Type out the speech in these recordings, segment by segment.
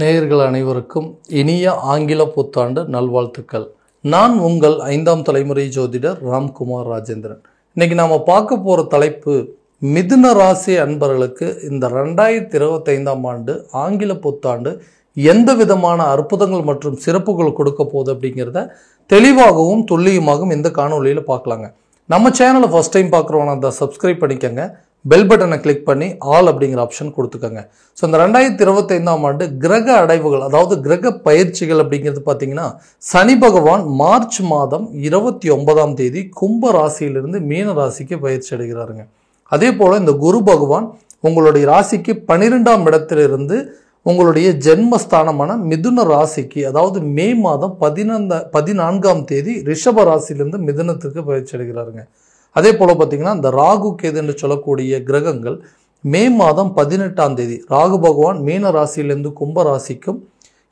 நேயர்கள் அனைவருக்கும் இனிய ஆங்கில புத்தாண்டு நல்வாழ்த்துக்கள். நான் உங்கள் 5ஆம் தலைமுறை ஜோதிடர் ராம்குமார் ராஜேந்திரன். இன்னைக்கு நாம பார்க்க போற தலைப்பு, மிதுன ராசி அன்பர்களுக்கு இந்த 2025ஆம் ஆண்டு ஆங்கில புத்தாண்டு எந்த விதமான அற்புதங்கள் மற்றும் சிறப்புகள் கொடுக்க போகுது அப்படிங்கிறத தெளிவாகவும் துல்லியமாகவும் இந்த காணொலியில் பார்க்கலாங்க. நம்ம சேனலை ஃபர்ஸ்ட் டைம் பார்க்குறவங்க அதை சப்ஸ்கிரைப் பண்ணிக்கோங்க. பெல் பட்டனை கிளிக் பண்ணி ஆல் அப்படிங்கிற ஆப்ஷன் கொடுத்துக்கோங்க. ஸோ இந்த 2025ஆம் ஆண்டு கிரக அடைவுகள், அதாவது கிரக பயிற்சிகள் அப்படிங்கிறது பார்த்தீங்கன்னா, சனி பகவான் மார்ச் மாதம் 29ஆம் தேதி கும்ப ராசியிலிருந்து மீன ராசிக்கு பயிற்சி அடைகிறாருங்க. அதே போல் இந்த குரு பகவான் உங்களுடைய ராசிக்கு 12ஆம் இடத்திலிருந்து உங்களுடைய ஜென்மஸ்தானமான மிதுன ராசிக்கு, அதாவது மே மாதம் 14ஆம் தேதி ரிஷப ராசியிலிருந்து மிதுனத்திற்கு பயிற்சி அடைகிறாருங்க. அதே போல் பார்த்தீங்கன்னா, இந்த ராகு கேது என்று சொல்லக்கூடிய கிரகங்கள் மே மாதம் 18ஆம் தேதி ராகு பகவான் மீன ராசியிலிருந்து கும்ப ராசிக்கும்,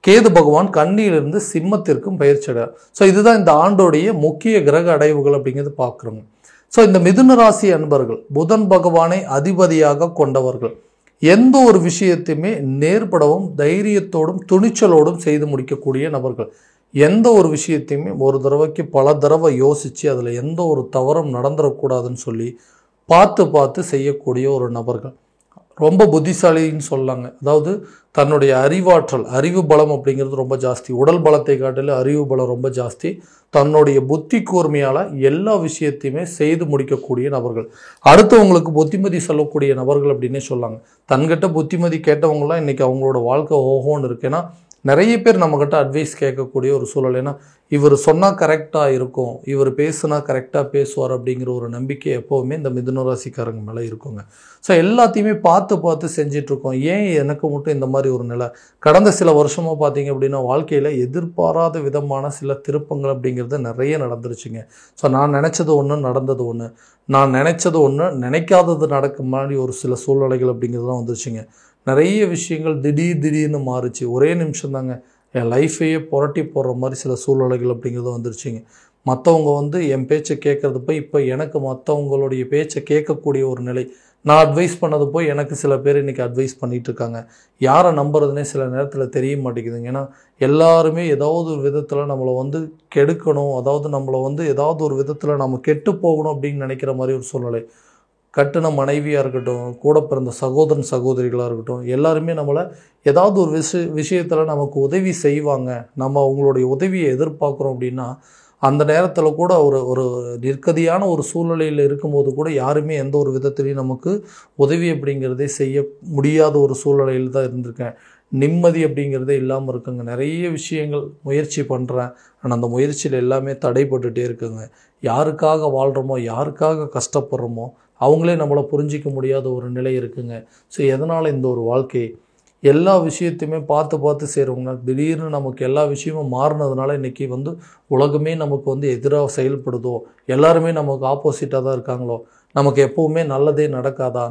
கேது பகவான் கன்னியிலிருந்து சிம்மத்திற்கும் பயிற்சி அடைகிறார். ஸோ இதுதான் இந்த ஆண்டோடைய முக்கிய கிரக அடைவுகள் அப்படிங்கிறது பார்க்குறோங்க. ஸோ இந்த மிதுன ராசி அன்பர்கள் புதன் பகவானை அதிபதியாக கொண்டவர்கள். எந்த ஒரு விஷயத்தையுமே நேர்படவும் தைரியத்தோடும் துணிச்சலோடும் செய்து முடிக்கக்கூடிய நபர்கள். எந்த ஒரு விஷயத்தையுமே ஒரு தடவைக்கு பல தடவை யோசித்து அதில் எந்த ஒரு தவறும் நடந்துடக்கூடாதுன்னு சொல்லி பார்த்து செய்யக்கூடிய ஒரு நபர்கள். ரொம்ப புத்திசாலின்னு சொல்லாங்க. அதாவது தன்னுடைய அறிவாற்றல், அறிவு பலம் அப்படிங்கிறது ரொம்ப ஜாஸ்தி. உடல் பலத்தை காட்டிலும் அறிவு பலம் ரொம்ப ஜாஸ்தி. தன்னுடைய புத்தி கூர்மையால் எல்லா விஷயத்தையுமே செய்து முடிக்கக்கூடிய நபர்கள். அடுத்தவங்களுக்கு புத்திமதி சொல்லக்கூடிய நபர்கள் அப்படின்னே சொல்லாங்க. தன்கிட்ட புத்திமதி கேட்டவங்களாம் இன்றைக்கி அவங்களோட வாழ்க்கை ஓஹோன்னு இருக்கு. ஏன்னா நிறைய பேர் நம்மக்கிட்ட அட்வைஸ் கேட்கக்கூடிய ஒரு சூழல். ஏன்னா இவர் சொன்னால் கரெக்டாக இருக்கும், இவர் பேசுனா கரெக்டாக பேசுவார் அப்படிங்கிற ஒரு நம்பிக்கை எப்போவுமே இந்த மிதுன ராசிக்காரங்க மேலே இருக்குங்க. ஸோ எல்லாத்தையுமே பார்த்து செஞ்சிட்ருக்கோம். ஏன் எனக்கு மட்டும் இந்த மாதிரி ஒரு நிலை? கடந்த சில வருஷமாக பார்த்தீங்க அப்படின்னா வாழ்க்கையில் எதிர்பாராத விதமான சில திருப்பங்கள் அப்படிங்கிறது நிறைய நடந்துருச்சுங்க. ஸோ நான் நினச்சது ஒன்று, நடந்தது ஒன்று. நான் நினச்சது ஒன்று, நினைக்காதது நடக்கும் மாதிரி ஒரு சில சூழ்நிலைகள் அப்படிங்கிறதுலாம் வந்துருச்சுங்க. நிறைய விஷயங்கள் திடீர்னு மாறுச்சு. ஒரே நிமிஷம் தாங்க என் லைஃபையே புரட்டி போடுற மாதிரி சில சூழ்நிலைகள் அப்படிங்கிறது வந்துருச்சுங்க. மற்றவங்க என் பேச்சை கேட்கறது போய் இப்போ எனக்கு மற்றவங்களுடைய பேச்சை கேட்கக்கூடிய ஒரு நிலை. நான் அட்வைஸ் பண்ணது போய் எனக்கு சில பேர் இன்றைக்கி அட்வைஸ் பண்ணிகிட்டு இருக்காங்க. யாரை நம்புறதுனே சில நேரத்தில் தெரிய மாட்டேங்குதுங்க. ஏன்னா எல்லாருமே ஏதாவது ஒரு விதத்தில் நம்மளை கெடுக்கணும், அதாவது நம்மளை ஏதாவது ஒரு விதத்தில் நம்ம கெட்டு போகணும் அப்படின்னு நினைக்கிற மாதிரி ஒரு சூழ்நிலை. கட்டின மனைவியாக இருக்கட்டும், கூட பிறந்த சகோதரன் சகோதரிகளாக இருக்கட்டும், எல்லாருமே நம்மளை ஏதாவது ஒரு விஷயத்தில் நமக்கு உதவி செய்வாங்க. நம்ம அவங்களுடைய உதவியை எதிர்பார்க்குறோம் அப்படின்னா அந்த நேரத்தில் கூட ஒரு நிற்கதியான ஒரு சூழ்நிலையில் இருக்கும்போது கூட யாருமே எந்த ஒரு விதத்துலையும் நமக்கு உதவி அப்படிங்கிறதே செய்ய முடியாத ஒரு சூழ்நிலையில் தான் இருந்திருக்கேன். நிம்மதி அப்படிங்கிறதே இல்லாமல் இருக்குங்க. நிறைய விஷயங்கள் முயற்சி பண்ணுறேன், ஆனால் அந்த முயற்சியில் எல்லாமே தடைப்பட்டுகிட்டே இருக்குங்க. யாருக்காக வாழ்கிறோமோ, யாருக்காக கஷ்டப்படுறோமோ அவங்களே நம்மளை புரிஞ்சிக்க முடியாத ஒரு நிலை இருக்குங்க. ஸோ எதனால் இந்த ஒரு வாழ்க்கை? எல்லா விஷயத்தையுமே பார்த்து செய்கிறவங்க திடீர்னு நமக்கு எல்லா விஷயமும் மாறினதுனால இன்றைக்கி உலகமே நமக்கு எதிராக செயல்படுதோ, எல்லாருமே நமக்கு ஆப்போசிட்டாக தான் இருக்காங்களோ, நமக்கு எப்போவுமே நல்லதே நடக்காதா,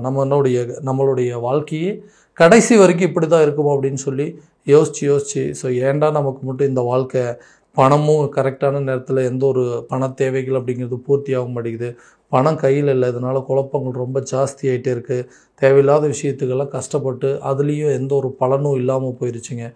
நம்மளுடைய வாழ்க்கையே கடைசி வரைக்கும் இப்படி தான் இருக்குமோ அப்படின்னு சொல்லி யோசித்து ஸோ ஏன்டா நமக்கு மட்டும் இந்த வாழ்க்கை? பணமும் கரெக்டான நேரத்தில் எந்த ஒரு பண தேவைகள் அப்படிங்கிறது பூர்த்தி ஆக மாட்டேங்குது. பணம் கையில் இல்லை, இதனால் குழப்பங்கள் ரொம்ப ஜாஸ்தி ஆகிட்டே இருக்குது. தேவையில்லாத விஷயத்துக்கெல்லாம் கஷ்டப்பட்டு அதுலேயும் எந்த ஒரு பலனும் இல்லாமல் போயிடுச்சுங்க.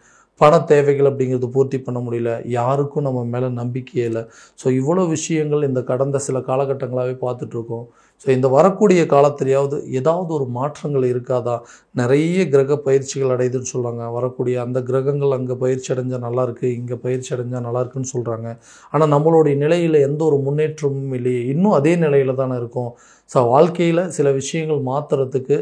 பண தேவைகள் அப்படிங்கிறது பூர்த்தி பண்ண முடியல, யாருக்கும் நம்ம மேலே நம்பிக்கையே இல்லை. ஸோ இவ்வளோ விஷயங்கள் இந்த கடந்த சில காலகட்டங்களாகவே பார்த்துட்ருக்கோம். ஸோ இந்த வரக்கூடிய காலத்திலேயாவது ஏதாவது ஒரு மாற்றங்கள் இருக்காதா? நிறைய கிரக பயிற்சிகள் அடையுதுன்னு சொல்கிறாங்க. வரக்கூடிய அந்த கிரகங்கள் அங்கே பயிற்சி அடைஞ்சால் நல்லாயிருக்கு, இங்கே பயிற்சி அடைஞ்சால் நல்லாயிருக்குன்னு சொல்கிறாங்க. ஆனால் நம்மளுடைய நிலையில் எந்த ஒரு முன்னேற்றமும் இல்லையே, இன்னும் அதே நிலையில் தானே இருக்கும். ஸோ வாழ்க்கையில் சில விஷயங்கள் மாற்றுறதுக்கு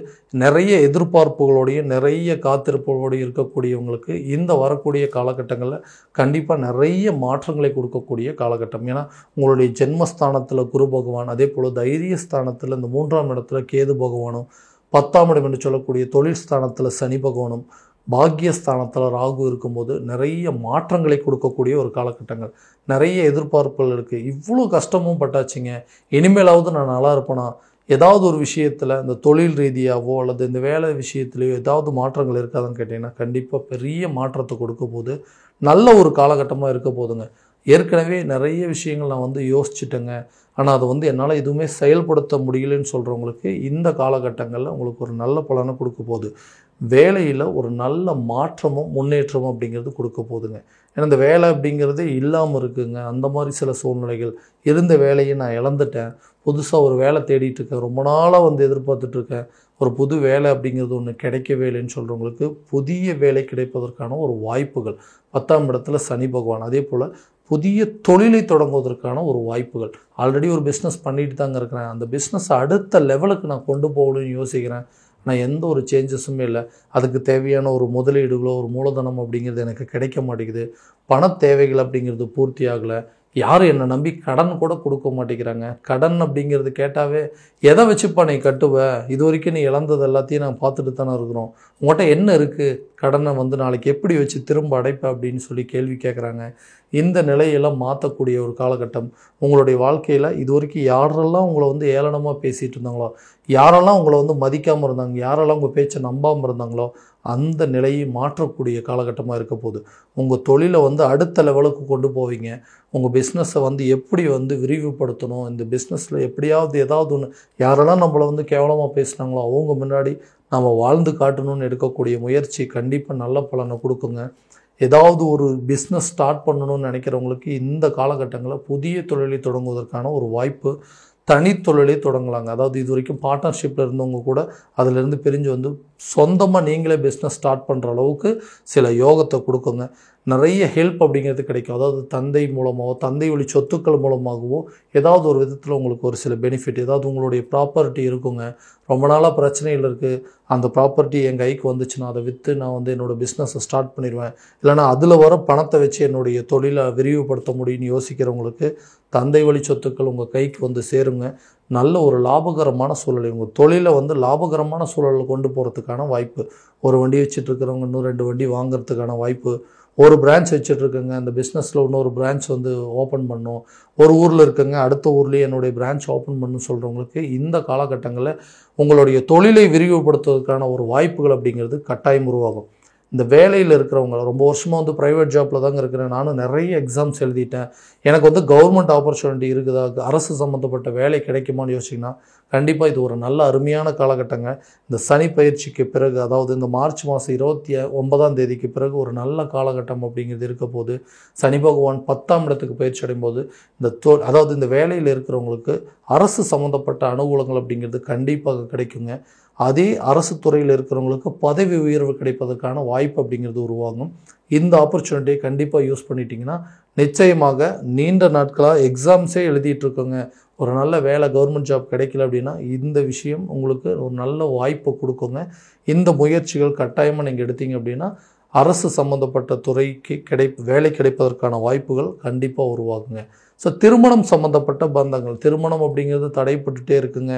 நிறைய எதிர்பார்ப்புகளோடையும் நிறைய காத்திருப்புகளோடையும் இருக்கக்கூடியவங்களுக்கு இந்த வரக்கூடிய காலகட்டங்களில் கண்டிப்பாக நிறைய மாற்றங்களை கொடுக்கக்கூடிய காலகட்டம். ஏன்னா உங்களுடைய ஜென்மஸ்தானத்தில் குரு பகவான், அதே போல் தைரியஸ்தானத்தில் இந்த 3ஆம் இடத்துல கேது பகவானும், 10ஆம் இடம் என்று சொல்லக்கூடிய தொழில் ஸ்தானத்தில் சனி பகவானும், பாக்கியஸ்தானத்தில் ராகு இருக்கும்போது நிறைய மாற்றங்களை கொடுக்கக்கூடிய ஒரு காலகட்டங்கள். நிறைய எதிர்பார்ப்புகள் இருக்குது. இவ்வளோ கஷ்டமும் பட்டாச்சுங்க, இனிமேலாவது நான் நல்லா இருப்பேனா? ஏதாவது ஒரு விஷயத்தில் இந்த தொழில் ரீதியாகவோ அல்லது இந்த வேலை விஷயத்துலையோ ஏதாவது மாற்றங்கள் இருக்காதுன்னு கேட்டிங்கன்னா கண்டிப்பாக பெரிய மாற்றத்தை கொடுக்க போது நல்ல ஒரு காலகட்டமாக இருக்க போதுங்க. ஏற்கனவே நிறைய விஷயங்கள் நான் வந்து யோசிச்சுட்டேங்க, ஆனால் அதை வந்து என்னால் எதுவுமே செயல்படுத்த முடியலன்னு சொல்கிறவங்களுக்கு இந்த காலகட்டங்களில் உங்களுக்கு ஒரு நல்ல பலனை கொடுக்க போகுது. வேலையில் ஒரு நல்ல மாற்றமும் முன்னேற்றமும் அப்படிங்கிறது கொடுக்க போகுதுங்க. ஏன்னா இந்த வேலை அப்படிங்கிறதே இல்லாமல் இருக்குங்க. அந்த மாதிரி சில சூழ்நிலைகள், இருந்த வேலையை நான் இழந்துட்டேன், புதுசாக ஒரு வேலை தேடிட்டு இருக்கேன், ரொம்ப நாளாக வந்து எதிர்பார்த்துட்ருக்கேன், ஒரு புது வேலை அப்படிங்கிறது ஒன்று கிடைக்கவே இல்லைன்னு சொல்கிறவங்களுக்கு புதிய வேலை கிடைப்பதற்கான ஒரு வாய்ப்புகள். 10ஆம் இடத்துல சனி பகவான். அதே போல் புதிய தொழிலை தொடங்குவதற்கான ஒரு வாய்ப்புகள். ஆல்ரெடி ஒரு பிஸ்னஸ் பண்ணிட்டு தாங்க இருக்கிறேன், அந்த பிஸ்னஸை அடுத்த லெவலுக்கு நான் கொண்டு போகணும்னு யோசிக்கிறேன், ஆனால் எந்த ஒரு சேஞ்சஸுமே இல்லை, அதுக்கு தேவையான ஒரு முதலீடுகளோ ஒரு மூலதனம் அப்படிங்கிறது எனக்கு கிடைக்க மாட்டேங்குது, பண தேவைகள் அப்படிங்கிறது பூர்த்தி ஆகலை, யாரும் என்னை நம்பி கடன் கூட கொடுக்க மாட்டேங்கிறாங்க. கடன் அப்படிங்கிறது கேட்டாவே எதை வச்சுப்பா நீ கட்டுவ, இது வரைக்கும் நீ இழந்தது எல்லாத்தையும் நான் பார்த்துட்டு தானே இருக்கிறோம், உங்கள்கிட்ட என்ன இருக்குது, கடனை வந்து நாளைக்கு எப்படி வச்சு திரும்ப அடைப்ப அப்படின்னு சொல்லி கேள்வி கேட்குறாங்க. இந்த நிலையெல்லாம் மாற்றக்கூடிய ஒரு காலகட்டம் உங்களுடைய வாழ்க்கையில். இது வரைக்கும் யாரெல்லாம் உங்களை வந்து ஏளனமாக பேசிகிட்டு இருந்தாங்களோ, யாரெல்லாம் உங்களை வந்து மதிக்காமல் இருந்தாங்க, யாரெல்லாம் உங்கள் பேச்சை நம்பாமல் இருந்தாங்களோ, அந்த நிலையை மாற்றக்கூடிய காலகட்டமாக இருக்க போகுது. உங்கள் தொழிலை வந்து அடுத்த லெவலுக்கு கொண்டு போவீங்க. உங்கள் பிஸ்னஸை வந்து எப்படி வந்து விரிவுபடுத்தணும், இந்த பிஸ்னஸில் எப்படியாவது ஏதாவது ஒன்று, யாரெல்லாம் நம்மளை வந்து கேவலமாக பேசுனாங்களோ அவங்க முன்னாடி நம்ம வாழ்ந்து காட்டணும்னு எடுக்கக்கூடிய முயற்சி கண்டிப்பாக நல்ல பலனை கொடுக்குங்க. ஏதாவது ஒரு பிஸ்னஸ் ஸ்டார்ட் பண்ணணும்னு நினைக்கிறவங்களுக்கு இந்த காலகட்டங்களில் புதிய தொழிலை தொடங்குவதற்கான ஒரு வாய்ப்பு. தனித்தொழிலை தொடங்கலாங்க. அதாவது இது வரைக்கும் பார்ட்னர்ஷிப்பில் இருந்தவங்க கூட அதிலிருந்து பிரிஞ்சு வந்து சொந்தமாக நீங்களே பிஸ்னஸ் ஸ்டார்ட் பண்ணுற அளவுக்கு சில யோகத்தை கொடுக்குங்க. நிறைய ஹெல்ப் அப்படிங்கிறது கிடைக்கும். அதாவது தந்தை மூலமாகவோ தந்தை வழி சொத்துக்கள் மூலமாகவோ ஏதாவது ஒரு விதத்தில் உங்களுக்கு ஒரு சில பெனிஃபிட், ஏதாவது உங்களுடைய ப்ராப்பர்ட்டி இருக்குங்க, ரொம்ப நாளாக பிரச்சனைகள் இருக்குது, அந்த ப்ராப்பர்ட்டி என் கைக்கு வந்துச்சுன்னா அதை விற்று நான் வந்து என்னோடய பிஸ்னஸை ஸ்டார்ட் பண்ணிடுவேன், இல்லைனா அதில் வர பணத்தை வச்சு என்னுடைய தொழிலை விரிவுபடுத்த முடியும்னு யோசிக்கிறவங்களுக்கு தந்தை வழி சொத்துக்கள் உங்கள் கைக்கு வந்து சேருங்க. நல்ல ஒரு லாபகரமான சூழலை, உங்கள் தொழிலை வந்து லாபகரமான சூழலில் கொண்டு போகிறதுக்கான வாய்ப்பு. ஒரு வண்டி வச்சுட்ருக்கிறவங்க இன்னும் 2 வண்டி வாங்கிறதுக்கான வாய்ப்பு. ஒரு பிரான்ச் வச்சுட்ருக்குங்க, அந்த பிஸ்னஸில் இன்னொரு பிரான்ச் வந்து ஓப்பன் பண்ணணும், ஒரு ஊரில் இருக்குங்க அடுத்த ஊர்லேயே என்னுடைய பிரான்ச் ஓப்பன் பண்ணணும்னு சொல்கிறவங்களுக்கு இந்த காலகட்டங்களில் உங்களுடைய தொழிலை விரிவுபடுத்துவதற்கான ஒரு வாய்ப்புகள் அப்படிங்கிறது கட்டாயம் உருவாகும். இந்த வேலையில் இருக்கிறவங்க ரொம்ப வருஷமாக வந்து ப்ரைவேட் ஜாப்பில் தாங்க இருக்கிறேன், நானும் நிறைய எக்ஸாம்ஸ் எழுதிட்டேன், எனக்கு வந்து கவர்மெண்ட் ஆப்பர்ச்சுனிட்டி இருக்குதா, அரசு சம்மந்தப்பட்ட வேலை கிடைக்குமான்னு யோசிச்சிங்கன்னா கண்டிப்பாக இது ஒரு நல்ல அருமையான காலகட்டங்க. இந்த சனி பயிற்சிக்கு பிறகு, அதாவது இந்த மார்ச் மாதம் 29ஆம் தேதிக்கு பிறகு ஒரு நல்ல காலகட்டம் அப்படிங்கிறது இருக்க போது. சனி பகவான் 10ஆம் இடத்துக்கு பயிற்சி அடையும் போது அதாவது இந்த வேலையில் இருக்கிறவங்களுக்கு அரசு சம்மந்தப்பட்ட அனுகூலங்கள் அப்படிங்கிறது கண்டிப்பாக கிடைக்குங்க. அதே அரசு துறையில் இருக்கிறவங்களுக்கு பதவி உயர்வு கிடைப்பதற்கான வாய்ப்பு அப்படிங்கிறது உருவாகும். இந்த ஆப்பர்ச்சுனிட்டியை கண்டிப்பாக யூஸ் பண்ணிட்டீங்கன்னா நிச்சயமாக நீண்ட நாட்களாக எக்ஸாம்ஸே எழுதிட்டு இருக்கோங்க, ஒரு நல்ல வேலை கவர்மெண்ட் ஜாப் கிடைக்கல அப்படின்னா இந்த விஷயம் உங்களுக்கு ஒரு நல்ல வாய்ப்பை கொடுக்குங்க. இந்த முயற்சிகள் கட்டாயமாக நீங்கள் எடுத்தீங்க அப்படின்னா அரசு சம்மந்தப்பட்ட துறைக்கு வேலை கிடைப்பதற்கான வாய்ப்புகள் கண்டிப்பாக உருவாகுங்க. ஸோ திருமணம் சம்மந்தப்பட்ட பந்தங்கள், திருமணம் அப்படிங்கிறது தடைப்பட்டுட்டே இருக்குங்க,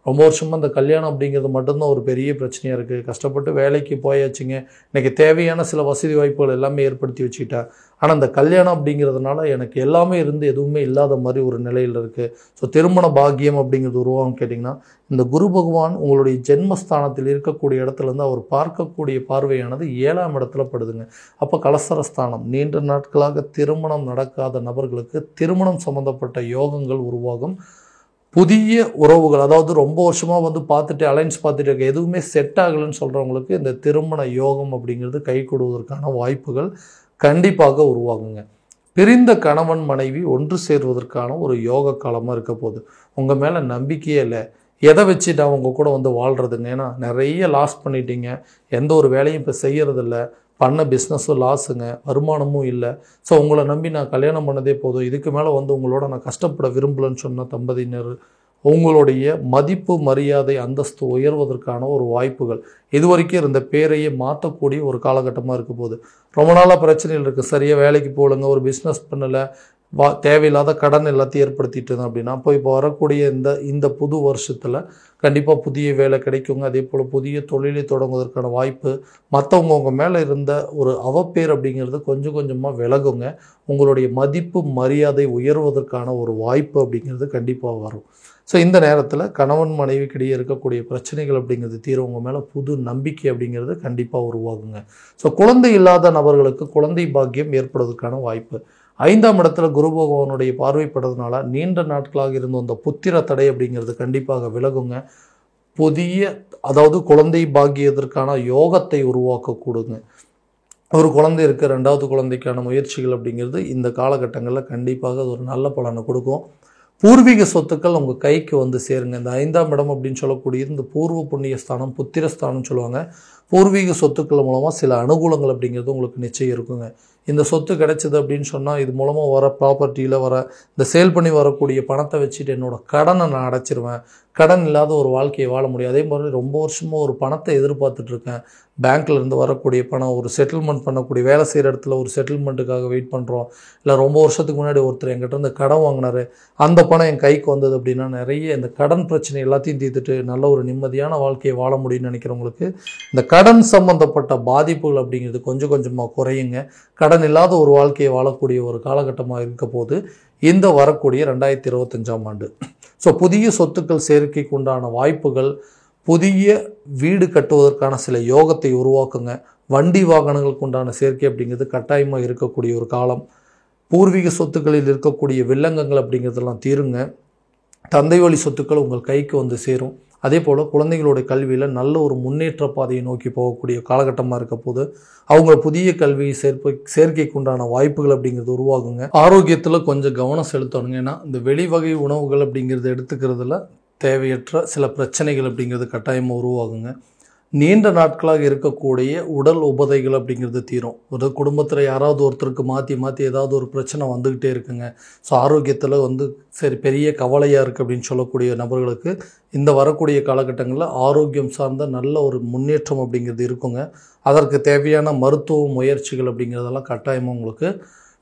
ரொம்ப வருஷமாக இந்த கல்யாணம் அப்படிங்கிறது மட்டும்தான் ஒரு பெரிய பிரச்சனையாக இருக்குது, கஷ்டப்பட்டு வேலைக்கு போயாச்சுங்க, இன்றைக்கி தேவையான சில வசதி வாய்ப்புகள் எல்லாமே ஏற்படுத்தி வச்சுக்கிட்டேன், ஆனால் இந்த கல்யாணம் அப்படிங்கிறதுனால எனக்கு எல்லாமே இருந்து எதுவுமே இல்லாத மாதிரி ஒரு நிலையில் இருக்குது. ஸோ திருமண பாக்கியம் அப்படிங்கிறது உருவாகும் கேட்டிங்கன்னா இந்த குரு பகவான் உங்களுடைய ஜென்மஸ்தானத்தில் இருக்கக்கூடிய இடத்துலேருந்து அவர் பார்க்கக்கூடிய பார்வையானது 7ஆம் இடத்துல படுதுங்க. அப்போ கலசரஸ்தானம், நீண்ட நாட்களாக திருமணம் நடக்காத நபர்களுக்கு திருமணம் சம்மந்தப்பட்ட யோகங்கள் உருவாகும். புதிய உறவுகள், அதாவது ரொம்ப வருஷமாக வந்து பார்த்துட்டு அலைன்ஸ் பார்த்துட்டு இருக்க எதுவுமே செட் ஆகலைன்னு சொல்கிறவங்களுக்கு இந்த திருமண யோகம் அப்படிங்கிறது கை கொடுவதற்கான வாய்ப்புகள் கண்டிப்பாக உருவாகுங்க. பிரிந்த கணவன் மனைவி ஒன்று சேர்வதற்கான ஒரு யோக காலமாக இருக்க போகுது. உங்கள் மேலே நம்பிக்கையே இல்லை, எதை வச்சு நான் உங்கள் கூட வந்து வாழ்கிறதுங்க, ஏன்னா நிறைய லாஸ் பண்ணிட்டீங்க, எந்த ஒரு வேலையும் இப்போ செய்கிறதில்ல, பண்ண பிஸ்னஸும் லாஸுங்க, வருமானமும் இல்லை, ஸோ உங்களை நம்பி நான் கல்யாணம் பண்ணதே போதும், இதுக்கு மேலே வந்து உங்களோட நான் கஷ்டப்பட விரும்பலன்னு சொன்ன தம்பதியினர் உங்களுடைய மதிப்பு மரியாதை அந்தஸ்து உயர்வதற்கான ஒரு வாய்ப்புகள், இது வரைக்கும் இருந்த பேரையே மாற்றக்கூடிய ஒரு காலகட்டமாக இருக்க போகுது. ரொம்ப நாளாக பிரச்சனைகள் இருக்குது, சரியாக வேலைக்கு போகலங்க, ஒரு பிஸ்னஸ் பண்ணலை, தேவையில்லாத கடன் எல்லாத்தையும் ஏற்படுத்திட்டு இருந்தேன் அப்படின்னா இப்போ வரக்கூடிய இந்த புது வருஷத்தில் கண்டிப்பாக புதிய வேலை கிடைக்குங்க. அதே போல் புதிய தொழிலை தொடங்குவதற்கான வாய்ப்பு, மற்றவங்க உங்கள் மேலே இருந்த ஒரு அவப்பேர் அப்படிங்கிறது கொஞ்சம் கொஞ்சமாக விலகுங்க. உங்களுடைய மதிப்பு மரியாதை உயர்வதற்கான ஒரு வாய்ப்பு அப்படிங்கிறது கண்டிப்பாக வரும். ஸோ இந்த நேரத்தில் கணவன் மனைவிக்கிடையே இருக்கக்கூடிய பிரச்சனைகள் அப்படிங்கிறது தீரும், உங்கள் மேலே புது நம்பிக்கை அப்படிங்கிறது கண்டிப்பாக உருவாகுங்க. ஸோ குழந்தை இல்லாத நபர்களுக்கு குழந்தை பாக்கியம் ஏற்படுவதற்கான வாய்ப்பு, 5ஆம் இடத்துல குரு பகவானுடைய பார்வைப்படுறதுனால நீண்ட நாட்களாக இருந்த அந்த புத்திர தடை அப்படிங்கிறது கண்டிப்பாக விலகுங்க. புதிய அதாவது குழந்தை பாக்கியதற்கான யோகத்தை உருவாக்க கூடுங்க. ஒரு குழந்தை இருக்க 2வது குழந்தைக்கான முயற்சிகள் அப்படிங்கிறது இந்த காலகட்டங்களில் கண்டிப்பாக அது ஒரு நல்ல பலனை கொடுக்கும். பூர்வீக சொத்துக்கள் உங்கள் கைக்கு வந்து சேருங்க. இந்த 5ஆம் இடம் அப்படின்னு சொல்லக்கூடிய இந்த பூர்வ புண்ணிய ஸ்தானம், புத்திரஸ்தானம் சொல்லுவாங்க. பூர்வீக சொத்துக்கள் மூலமாக சில அனுகூலங்கள் அப்படிங்கிறது உங்களுக்கு நிச்சயம் இருக்குங்க. இந்த சொத்து கிடைச்சிது அப்படின்னு சொன்னால் இது மூலமாக வர ப்ராப்பர்ட்டியில் வர இந்த சேல் பண்ணி வரக்கூடிய பணத்தை வச்சுட்டு என்னோடய கடனை நான் அடைச்சிருவேன், கடன் இல்லாத ஒரு வாழ்க்கையை வாழ முடியும். அதே மாதிரி ரொம்ப வருஷமாக ஒரு பணத்தை எதிர்பார்த்துட்ருக்கேன், பேங்க்லேருந்து வரக்கூடிய பணம், ஒரு செட்டில்மெண்ட் பண்ணக்கூடிய வேலை செய்கிற இடத்துல ஒரு செட்டில்மெண்ட்டுக்காக வெயிட் பண்ணுறோம், இல்லை ரொம்ப வருஷத்துக்கு முன்னாடி ஒருத்தர் என்கிட்ட இருந்து கடன் வாங்கினார், அந்த பணம் என் கைக்கு வந்தது அப்படின்னா நிறைய இந்த கடன் பிரச்சனை எல்லாத்தையும் தீர்த்துட்டு நல்ல ஒரு நிம்மதியான வாழ்க்கையை வாழ முடியும்னு நினைக்கிறவங்களுக்கு இந்த கடன் சம்பந்தப்பட்ட பாதிப்புகள் அப்படிங்கிறது கொஞ்சம் கொஞ்சமாக குறையுங்க. கடன் இல்லாத ஒரு வாழ்க்கையை வாழக்கூடிய ஒரு காலகட்டமாக இருக்க போது இந்த வரக்கூடிய 2025ஆம் ஆண்டு. ஸோ புதிய சொத்துக்கள் சேர்க்கைக்கு உண்டான வாய்ப்புகள், புதிய வீடு கட்டுவதற்கான சில யோகத்தை உருவாக்குங்க. வண்டி வாகனங்களுக்கு உண்டான சேர்க்கை அப்படிங்கிறது கட்டாயமாக இருக்கக்கூடிய ஒரு காலம். பூர்வீக சொத்துக்களில் இருக்கக்கூடிய வில்லங்கங்கள் அப்படிங்கிறதெல்லாம் தீருங்க. தந்தை வழி சொத்துக்கள் உங்கள் கைக்கு வந்து சேரும். அதே போல் குழந்தைகளுடைய கல்வியில் நல்ல ஒரு முன்னேற்ற பாதையை நோக்கி போகக்கூடிய காலகட்டமாக இருக்க போது அவங்க புதிய கல்வியை சேர்க்கைக்கு உண்டான வாய்ப்புகள் அப்படிங்கிறது உருவாகுங்க. ஆரோக்கியத்தில் கொஞ்சம் கவனம் செலுத்தணுங்க. ஏன்னா இந்த வெளி வகை உணவுகள் அப்படிங்கிறது எடுத்துக்கிறதுல தேவையற்ற சில பிரச்சனைகள் அப்படிங்கிறது கட்டாயமாக உருவாகுங்க. நீண்ட நாட்களாக இருக்கக்கூடிய உடல் உபதைகள் அப்படிங்கிறது தீரும். ஒரு குடும்பத்தில் யாராவது ஒருத்தருக்கு மாற்றி மாற்றி ஏதாவது ஒரு பிரச்சனை வந்துக்கிட்டே இருக்குங்க. ஸோ ஆரோக்கியத்தில் வந்து சரி பெரிய கவலையாக இருக்குது அப்படின்னு சொல்லக்கூடிய நபர்களுக்கு இந்த வரக்கூடிய காலகட்டங்களில் ஆரோக்கியம் சார்ந்த நல்ல ஒரு முன்னேற்றம் அப்படிங்கிறது இருக்குங்க. அதற்கு தேவையான மருத்துவ முயற்சிகள் அப்படிங்கிறதெல்லாம் கட்டாயமாக உங்களுக்கு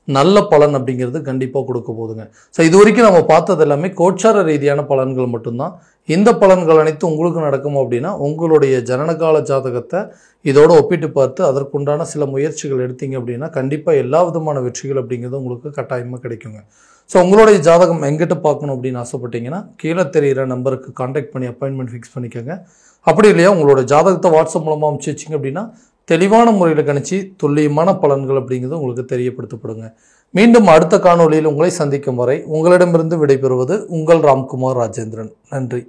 நல்ல பலன் அப்படிங்கிறது கண்டிப்பாக கொடுக்க போதுங்க. ஸோ இது வரைக்கும் நம்ம பார்த்தது எல்லாமே கோச்சார ரீதியான பலன்கள் மட்டும்தான். இந்த பலன்கள் அனைத்தும் உங்களுக்கு நடக்கும் அப்படின்னா உங்களுடைய ஜனனகால ஜாதகத்தை இதோடு ஒப்பிட்டு பார்த்து அதற்குண்டான சில முயற்சிகள் எடுத்தீங்க அப்படின்னா கண்டிப்பாக எல்லா விதமான வெற்றிகள் அப்படிங்கிறது உங்களுக்கு கட்டாயமாக கிடைக்குங்க. ஸோ உங்களுடைய ஜாதகம் எங்கிட்ட பார்க்கணும் அப்படின்னு ஆசைப்பட்டீங்கன்னா கீழே தெரிகிற நம்பருக்கு கான்டாக்ட் பண்ணி அப்பாயின்மெண்ட் ஃபிக்ஸ் பண்ணிக்கோங்க. அப்படி இல்லையா உங்களோட ஜாதகத்தை வாட்ஸ்அப் மூலமாக அனுப்பிச்சு வச்சிங்க அப்படின்னா தெளிவான முறையில் கணிச்சு துல்லியமான பலன்கள் அப்படிங்கிறது உங்களுக்கு தெரியப்படுத்தப்படுங்க. மீண்டும் அடுத்த காணொளியில் உங்களை சந்திக்கும் வரை உங்களிடமிருந்து விடைபெறுவது உங்கள் ராம்குமார் ராஜேந்திரன். நன்றி.